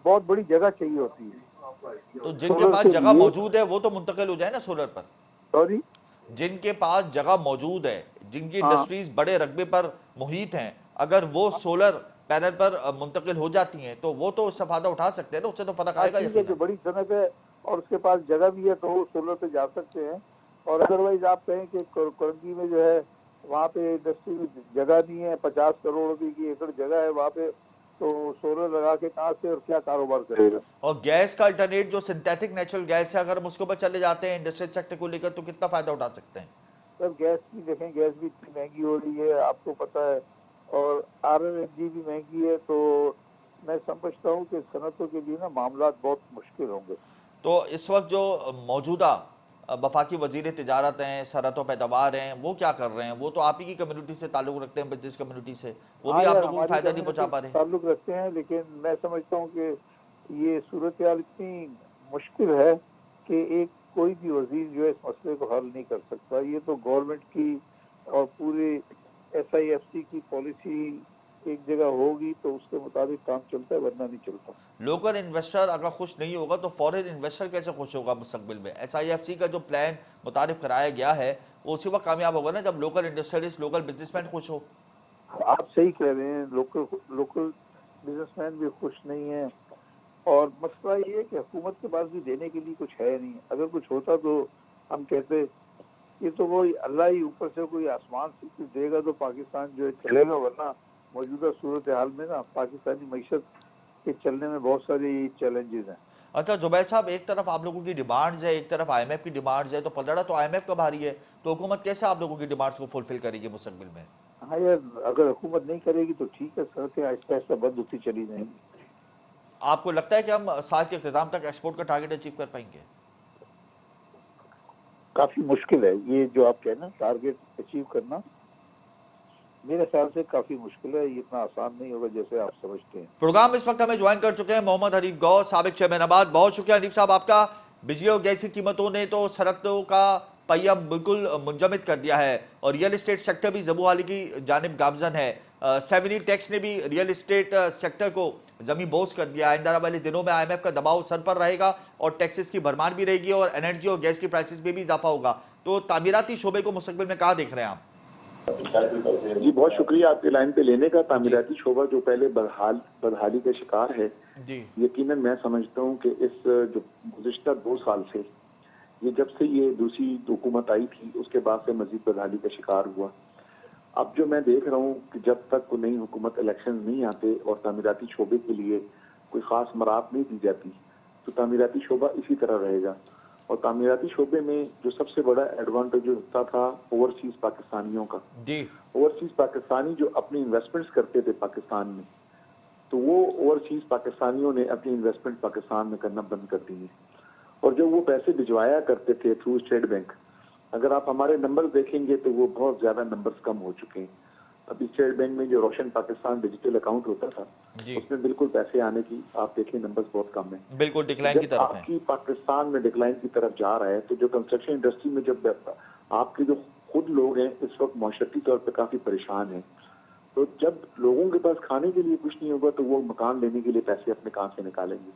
Speaker 3: बहुत बड़ी जगह चाहिए होती है।
Speaker 1: तो जिनके
Speaker 3: सोलर
Speaker 1: पास
Speaker 3: के
Speaker 1: जगह
Speaker 3: लिए
Speaker 1: मौजूद है वो तो मुंतकिल हो जाए ना सोलर पर।
Speaker 3: सॉरी।
Speaker 1: जिनके पास जगह मौजूद है, जिनकी
Speaker 3: हाँ
Speaker 1: इंडस्ट्रीज बड़े रकबे पर मुहित हैं, अगर वो सोलर पैनल पर मुंतकिल हो जाती हैं तो वो तो उससे फायदा उठा सकते हैं ना, उससे तो फर्क
Speaker 3: हाँ,
Speaker 1: आएगा
Speaker 3: ठीक है, जो
Speaker 1: यकीनन।
Speaker 3: बड़ी सनत है और उसके पास जगह भी है तो वो सोलर पे जा सकते हैं। और अदरवाइज आप कहें कि करंजी में जो है वहाँ पे इंडस्ट्री जगह नहीं है, 50 करोड़ रुपए की एकड़ जगह है वहाँ पे, तो सोलर लगा के कहाँ से और क्या कारोबार करेगा।
Speaker 1: और गैस का अल्टरनेट जो सिंथेटिक नेचुरल गैस है, अगर हम उसके ऊपर चले जाते हैं इंडस्ट्रियल सेक्टर को लेकर, तो कितना फायदा उठा सकते हैं?
Speaker 3: सर गैस की देखें, गैस भी इतनी महंगी हो रही है आपको पता है, और RLNG भी महंगी है। तो मैं समझता हूँ कि सनतों के लिए ना मामला बहुत मुश्किल होंगे।
Speaker 1: तो इस वक्त जो मौजूदा वफाकी वजीर तिजारत हैं, सरहत व पैदावार हैं, वो क्या कर रहे हैं? वो तो आप ही की कम्युनिटी से ताल्लुक़ रखते हैं, बिजनेस कम्युनिटी से, वो भी
Speaker 3: हाँ
Speaker 1: आप
Speaker 3: यार,
Speaker 1: लोगों को
Speaker 3: हमारी
Speaker 1: फ़ायदा नहीं
Speaker 3: कम्युनिटी
Speaker 1: पहुंचा
Speaker 3: से
Speaker 1: पा रहे।
Speaker 3: ताल्लुक रखते हैं, लेकिन मैं समझता हूँ कि ये सूरत हाल इतनी मुश्किल है कि एक कोई भी वजीर जो है इस मसले को हल नहीं कर सकता। ये तो गवर्नमेंट की और पूरे SIFC की पॉलिसी एक जगह होगी तो उसके मुताबिक काम चलता है, वरना नहीं चलता।
Speaker 1: लोकल इन्वेस्टर अगर खुश नहीं होगा तो फॉरेन इन्वेस्टर कैसे खुश होगा मुस्तकबिल में? SIFC का जो प्लान मुतारिफ कराया गया है वो उसी वक्त कामयाब होगा ना जब लोकल इंडस्ट्रियलिस्ट, लोकल बिजनेसमैन खुश हो।
Speaker 3: आप सही कह रहे हैं, लोकल लोकल बिजनेसमैन भी खुश नहीं है। और मसला ये है कि हुकूमत के पास भी देने के लिए कुछ है नहीं। अगर कुछ होता तो हम कहते ये तो कोई अल्लाह ही ऊपर से कोई आसमान से कुछ देगा तो पाकिस्तान जो है चलेगा, वरना मौजूदा सूरत हाल में ना पाकिस्तानी मईशत के चलने में बहुत सारी चैलेंजेस हैं।
Speaker 1: अच्छा जुबैर साहब, एक तरफ आप लोगों की डिमांड्स है, एक तरफ IMF की डिमांड्स है, तो पलड़ा तो IMF का भारी है। तो हुकूमत कैसे आप लोगों की डिमांड्स को फुलफिल करेगी मुस्तकबिल में?
Speaker 3: हाँ यार, अगर हुकूमत नहीं करेगी तो ठीक है, सड़कें आहिस्ता आहिस्ता बंद होती चली जाएंगी।
Speaker 1: आपको लगता है कि हम साल के अख्ताम तक एक्सपोर्ट का टारगेट अचीव कर पाएंगे?
Speaker 3: काफी मुश्किल है ये जो आप कह रहे हैं टारगेट अचीव करना, मेरे ख्याल से काफी मुश्किल है। ये इतना आसान नहीं होगा जैसे आप समझते हैं।
Speaker 1: प्रोग्राम इस वक्त हमें ज्वाइन कर चुके हैं मोहम्मद हनीफ गौर, साबिक चेयरमैन आबाद। बहुत शुक्रिया हनीफ साहब आपका। बिजली और गैस की कीमतों ने तो सड़कों का पहिया बिल्कुल मुंजमद कर दिया है और रियल एस्टेट सेक्टर भी ज़बूहाली की जानिब गामजन है। 7E टैक्स ने भी रियल एस्टेट सेक्टर को जमी बोझ कर दिया। आइंदा वाले दिनों में IMF का दबाव सर पर रहेगा और टैक्सेस की भरमार भी रहेगी और एनर्जी और गैस की प्राइसेस में भी इजाफा होगा। तो तामीराती शोबे को मुस्तकबिल में कहाँ देख रहे हैं आप?
Speaker 4: जी बहुत शुक्रिया आपके लाइन पे लेने का। तामीराती शोबा जो पहले बदहाली का शिकार है,
Speaker 1: जी
Speaker 4: यकीनन मैं समझता हूँ कि इस जो गुज़िश्ता 2 साल से, ये जब से ये दूसरी हुकूमत आई थी उसके बाद से मजीद बदहाली का शिकार हुआ। अब जो मैं देख रहा हूँ कि जब तक कोई नई हुकूमत इलेक्शन नहीं आते और तामीराती शोबे के लिए कोई ख़ास मराहत नहीं दी जाती तो तामीराती शोबा इसी तरह रहेगा। और तामीराती शोबे में जो सबसे बड़ा एडवांटेज होता था ओवरसीज पाकिस्तानियों का,
Speaker 1: जी
Speaker 4: ओवरसीज पाकिस्तानी जो अपनी इन्वेस्टमेंट्स करते थे पाकिस्तान में, तो वो ओवरसीज पाकिस्तानियों ने अपनी इन्वेस्टमेंट पाकिस्तान में करना बंद कर दी है। और जो वो पैसे भिजवाया करते थे थ्रू स्टेट बैंक, अगर आप हमारे नंबर देखेंगे तो वो बहुत ज्यादा नंबर्स कम हो चुके हैं। अभी स्टेट बैंक में जो रोशन पाकिस्तान डिजिटल अकाउंट होता था,
Speaker 1: जी
Speaker 4: उसमें बिल्कुल पैसे आने की आप देखें नंबर्स बहुत कम है।
Speaker 1: बिल्कुल डिक्लाइन की
Speaker 4: जब
Speaker 1: तरफ है।
Speaker 4: आपकी पाकिस्तान में डिक्लाइन की तरफ जा रहा है, तो जो कंस्ट्रक्शन इंडस्ट्री में जब आपके जो खुद लोग हैं इस वक्त माशरती तौर पर काफी परेशान हैं, तो जब लोगों के पास खाने के लिए कुछ नहीं होगा तो वो मकान लेने के लिए पैसे अपने कहाँ से निकालेंगे।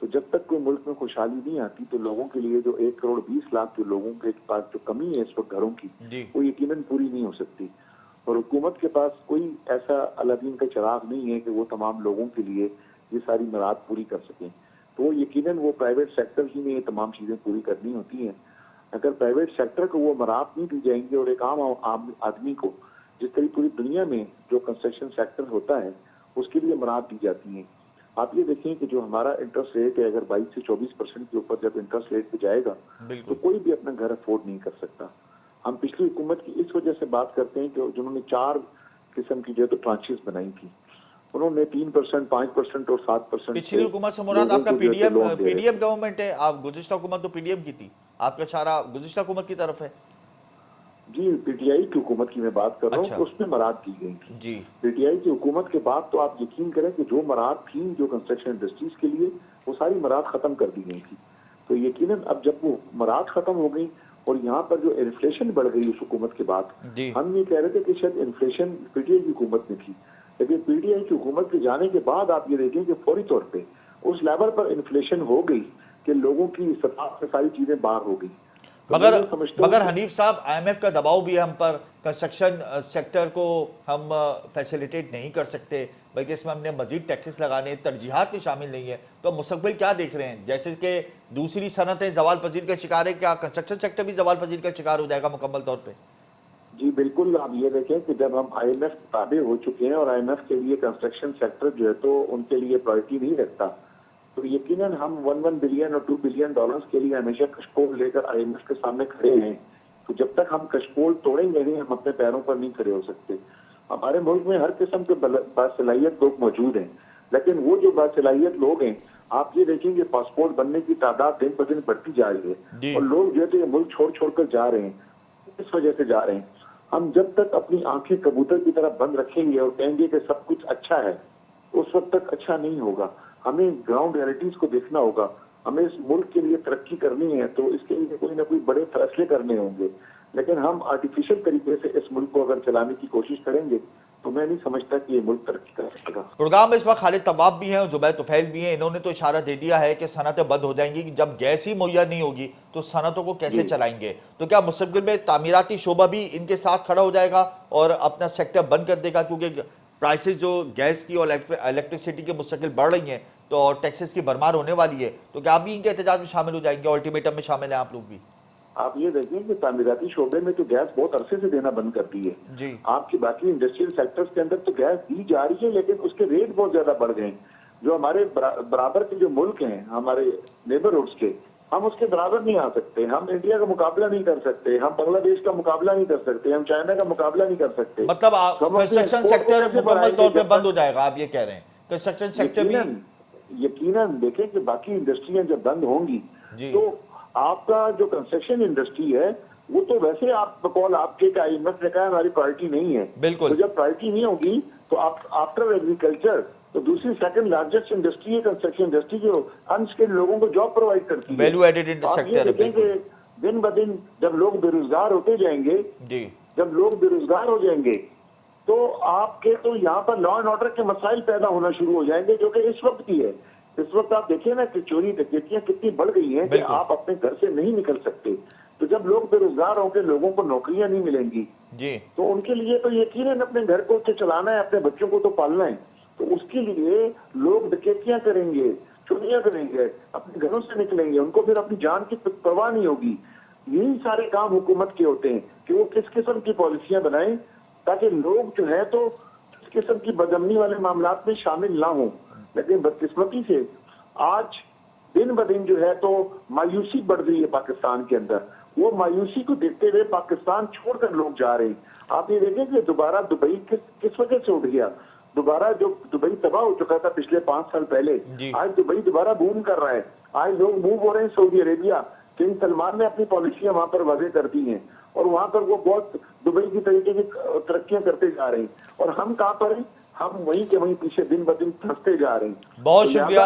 Speaker 4: तो जब तक कोई मुल्क में खुशहाली नहीं आती तो लोगों के लिए जो 1 करोड़ 20 लाख जो लोगों के पास जो कमी है इस वक्त घरों की,
Speaker 1: जी
Speaker 4: वो यकीनन पूरी नहीं हो सकती। और हुकूमत के पास कोई ऐसा अलादीन का चिराग नहीं है कि वो तमाम लोगों के लिए ये सारी मुराद पूरी कर सकें। तो यकीनन वो प्राइवेट सेक्टर ही में ये तमाम चीजें पूरी करनी होती हैं। अगर प्राइवेट सेक्टर को वो मुराद नहीं दी जाएंगे और एक आम आदमी को, जिस तरह पूरी दुनिया में जो कंस्ट्रक्शन सेक्टर होता है उसके लिए मुराद दी जाती है। आप ये देखें कि जो हमारा इंटरेस्ट रेट है, अगर 22 से 24% के ऊपर जब इंटरेस्ट रेट पे जाएगा तो
Speaker 1: बिल्कुल
Speaker 4: कोई भी अपना घर अफोर्ड नहीं कर सकता। हम पिछली हुकूमत की इस वजह से बात करते हैं कि जिन्होंने 4 किस्म की जो ट्रांचेस बनाई थी, उन्होंने 3%, 5% और 7%
Speaker 1: पिछली हुकूमत से मुराद आपका पीडीएम गवर्नमेंट है। आप गुज़िश्ता हुकूमत तो पीडीएम की थी, आपका इशारा गुज़िश्ता हुकूमत की तरफ है।
Speaker 4: जी, पीटीआई की हुकूमत की मैं बात कर रहा हूँ।
Speaker 1: अच्छा।
Speaker 4: उसमें मराद की गई थी
Speaker 1: जी
Speaker 4: पीटीआई की हुकूमत के बाद। तो आप यकीन करें कि जो मराद थी जो कंस्ट्रक्शन इंडस्ट्रीज के लिए, वो सारी मराद खत्म कर दी गई थी। तो यकीनन अब जब वो मराद खत्म हो गई और यहाँ पर जो इन्फ्लेशन बढ़ गई उस हुकूमत के बाद,
Speaker 1: जी
Speaker 4: हम ये कह रहे थे कि शायद इन्फ्लेशन पीटीआई की हुकूमत में थी, लेकिन पीटीआई की हुकूमत के जाने के बाद आप ये देखें कि फौरी तौर पे उस लेवल पर इन्फ्लेशन हो गई कि लोगों की सतह से सारी चीजें बाहर हो गई। तो मैं ये समझता हूं
Speaker 1: मगर
Speaker 4: कि-
Speaker 1: हनीफ साहब, आईएमएफ का दबाव भी है हम पर, कंस्ट्रक्शन सेक्टर को हम फैसिलिटेट नहीं कर सकते, बल्कि इसमें हमने मजीद टैक्सेस लगाने, तरजीहात भी शामिल नहीं है। तो मुस्तकबिल क्या देख रहे हैं? जैसे कि दूसरी सनतें जवाल पजीर का शिकार है, क्या कंस्ट्रक्शन सेक्टर भी जवाल पजीर का शिकार हो जाएगा मुकम्मल तौर पर?
Speaker 4: जी बिल्कुल। आप ये देखें कि जब हम आईएमएफ ताबे हो चुके हैं और आईएमएफ के लिए कंस्ट्रक्शन सेक्टर जो है तो उनके लिए प्रायोरिटी नहीं रखता, तो यकीनन हम 1 बिलियन और 2 बिलियन डॉलर्स के लिए हमेशा कशकोल लेकर आईएमएफ के सामने खड़े हैं। तो जब तक हम कशकोल तोड़ेंगे नहीं, हम अपने पैरों पर नहीं खड़े हो सकते। हमारे मुल्क में हर किस्म के बासलाहियत लोग मौजूद हैं, लेकिन वो जो बासलाहियत लोग हैं, आप ये देखेंगे पासपोर्ट बनने की तादाद दिन ब दिन बढ़ती जा रही
Speaker 1: जी।
Speaker 4: है और लोग जो है तो ये मुल्क छोड़ छोड़ कर जा रहे हैं। इस वजह से जा रहे हैं। हम जब तक अपनी आंखें कबूतर की तरह बंद रखेंगे और कहेंगे कि सब कुछ अच्छा है, उस वक्त तक अच्छा नहीं होगा। हमें ग्राउंड रियलिटीज को देखना होगा। हमें इस मुल्क के लिए तरक्की करनी है तो इसके लिए कोई ना कोई बड़े फैसले करने होंगे, लेकिन हम आर्टिफिशियल तरीके से इस मुल्क को अगर चलाने की कोशिश करेंगे तो मैं नहीं समझता कि ये मुल्क तरक्की कर सकेगा।
Speaker 1: प्रोग्राम में इस वक्त खालिद तवाब भी हैं और जुबैर तुफैल भी हैं। इन्होंने तो इशारा दे दिया है कि सनतें बंद हो जाएंगी, कि जब गैस ही मुहैया नहीं होगी तो सनतों को कैसे चलाएंगे। तो क्या मुस्तकबिल में तामीराती शोबा भी इनके साथ खड़ा हो जाएगा और अपना सेक्टर बंद कर देगा? क्योंकि प्राइसेस जो गैस की और इलेक्ट्रिसिटी की मुस्तकिल बढ़ रही हैं तो टैक्सेस की भरमार होने वाली है, तो क्या आप भी इनके एहतजाज में शामिल हो जाएंगे? अल्टीमेटम में शामिल हैं आप लोग भी?
Speaker 4: आप ये देखें कि तामीराती शोबे में तो गैस बहुत अरसे से देना बंद कर दी है।
Speaker 1: जी
Speaker 4: आपकी बाकी इंडस्ट्रियल सेक्टर्स के अंदर तो गैस दी जा रही है, लेकिन उसके रेट बहुत ज्यादा बढ़ गए। जो हमारे बराबर के जो मुल्क हैं, हमारे नेबरहुड्स के, हम उसके बराबर नहीं आ सकते। हम इंडिया का मुकाबला नहीं कर सकते, हम बांग्लादेश का मुकाबला नहीं कर सकते, हम चाइना का मुकाबला नहीं कर सकते।
Speaker 1: मतलब
Speaker 4: तो हम अपने
Speaker 1: कंस्ट्रक्शन
Speaker 4: export को
Speaker 1: सेक्टर
Speaker 4: कैसे
Speaker 1: मुकम्मल
Speaker 4: बढ़ाएंगे
Speaker 1: तौर पे
Speaker 4: जब
Speaker 1: बंद
Speaker 4: तक-
Speaker 1: हो जाएगा, आप ये कह रहे हैं? कंस्ट्रक्शन सेक्टर भी
Speaker 4: यकीनन देखें कि बाकी इंडस्ट्रियां जब बंद होंगी
Speaker 1: जी।
Speaker 4: तो आपका जो कंस्ट्रक्शन इंडस्ट्री है वो तो वैसे आप बकौल आपके आईएमएफ ने कहा हमारी प्रायोरिटी नहीं है।
Speaker 1: बिल्कुल।
Speaker 4: तो जब प्रायोरिटी नहीं होगी तो आप आफ्टर एग्रीकल्चर तो दूसरी सेकंड लार्जेस्ट इंडस्ट्री है कंस्ट्रक्शन इंडस्ट्री, जो अनस्किल्ड लोगों को जॉब प्रोवाइड करती है।
Speaker 1: वैल्यू एडेड
Speaker 4: तो आप ये
Speaker 1: सेक्टर है।
Speaker 4: देखें कि दिन ब दिन जब लोग बेरोजगार होते जाएंगे,
Speaker 1: जी
Speaker 4: जब लोग बेरोजगार हो जाएंगे तो आपके तो यहाँ पर लॉ एंड ऑर्डर के मसाइल पैदा होना शुरू हो जाएंगे, जो कि इस वक्त ही है। इस वक्त आप देखिए ना कि चोरी डकैतियां कितनी बढ़ गई हैं कि
Speaker 1: बिल्कुल।
Speaker 4: आप अपने घर से नहीं निकल सकते। तो जब लोग बेरोजगार होंगे, लोगों को नौकरियां नहीं मिलेंगी,
Speaker 1: जी
Speaker 4: तो उनके लिए तो यकीनन अपने घर को तो चलाना है, अपने बच्चों को तो पालना है। तो उसके लिए लोग डकैतियां करेंगे, चोरियां करेंगे, अपने घरों से निकलेंगे, उनको फिर अपनी जान की परवाह नहीं होगी। यही सारे काम हुकूमत के होते हैं कि वो किस किस्म की पॉलिसियां बनाएं ताकि लोग जो है तो इस किस्म की बदअमनी वाले मामलात में शामिल ना हो। लेकिन बदकिस्मती से आज दिन ब दिन जो है तो मायूसी बढ़ रही है पाकिस्तान के अंदर। वो मायूसी को देखते हुए पाकिस्तान छोड़कर लोग जा रहे हैं। आप ये देखें कि दोबारा दुबई किस वजह से उठ गया। दोबारा जो दुबई तबाह हो चुका था पिछले 5 साल पहले, आज दुबई दोबारा बूम कर रहा है। आज लोग मूव हो रहे हैं सऊदी अरेबिया। किंग सलमान ने अपनी पॉलिसियां वहां पर वाजे कर दी हैं और वहां पर वो बहुत दुबई की तरीके की तरक्कियां करते जा रहे हैं। और हम कहाँ पर हैं? हम वहीं के वहीं पीछे दिन ब दिन फंसते जा रहे हैं।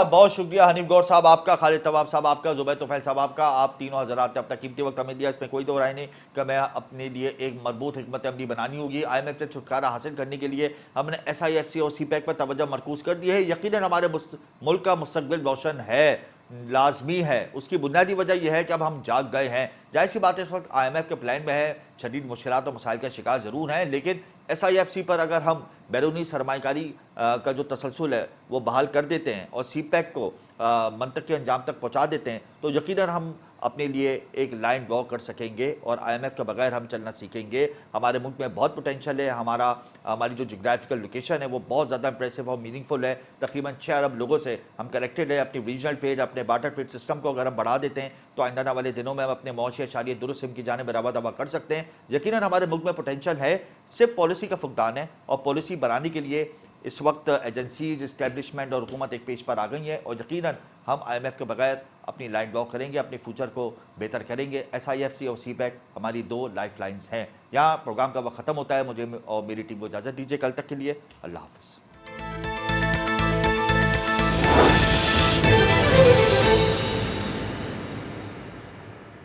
Speaker 1: बहुत शुक्रिया हनीफ गौर साहब आपका, खालिद तवाब साहब आपका, जुबैर तुफैल साहब आपका। आप तीनों हजरात ने अपना कीमती वक्त हमें दिया, इसमें कोई दो राय नहीं कि मैं अपने लिए एक मजबूत हिकमत अमली बनानी होगी। IMF से छुटकारा हासिल करने के लिए हमने SIFC और CPEC पर तवज्जो मरकूज कर दी है। यकीनन हमारे मुल्क का मुस्तकबिल रोशन है, लाजमी है। उसकी बुनियादी वजह यह है कि अब हम जाग गए हैं। जाहिर सी बात है इस वक्त IMF के प्लान में है, शदीद मुश्किलात और मसाइल का शिकार ज़रूर हैं, लेकिन SIFC पर अगर हम बैरूनी सरमाकारी का जो तसलसल है वो बहाल कर देते हैं और CPEC को मंतक़ी अंजाम तक पहुँचा देते हैं तो यकीनन हम अपने लिए एक लाइन ड्रॉ कर सकेंगे और IMF के बगैर हम चलना सीखेंगे। हमारे मुल्क में बहुत पोटेंशियल है। हमारी जो जोग्राफिकल लोकेशन है वो बहुत ज़्यादा इंप्रेसिव और मीनिंगफुल है। तकरीबन 6 अरब लोगों से हम कनेक्टेड है। अपनी रीजनल ट्रेड, अपने बार्टर ट्रेड सिस्टम को अगर हम बढ़ा देते हैं तो आइंदा आने वाले दिनों में हम अपने मौशी अशारियत दुरुस्त सिम की जानिब रवा दवा कर सकते हैं। यकीनन हमारे मुल्क में पोटेंशियल है, सिर्फ पॉलिसी का फुकदान है और पॉलिसी बनाने के लिए इस वक्त एजेंसीज, इस्टेब्लिशमेंट और हुकूमत एक पेज पर आ गई है और यकीनन हम IMF के बगैर अपनी लाइन ब्लॉक करेंगे, अपने फ्यूचर को बेहतर करेंगे। SIFC और CPEC हमारी 2 लाइफ लाइन्स हैं। यहाँ प्रोग्राम का वक्त ख़त्म होता है। मुझे और मेरी टीम को इजाज़त दीजिए। कल तक के लिए अल्लाह हाफ़िज़।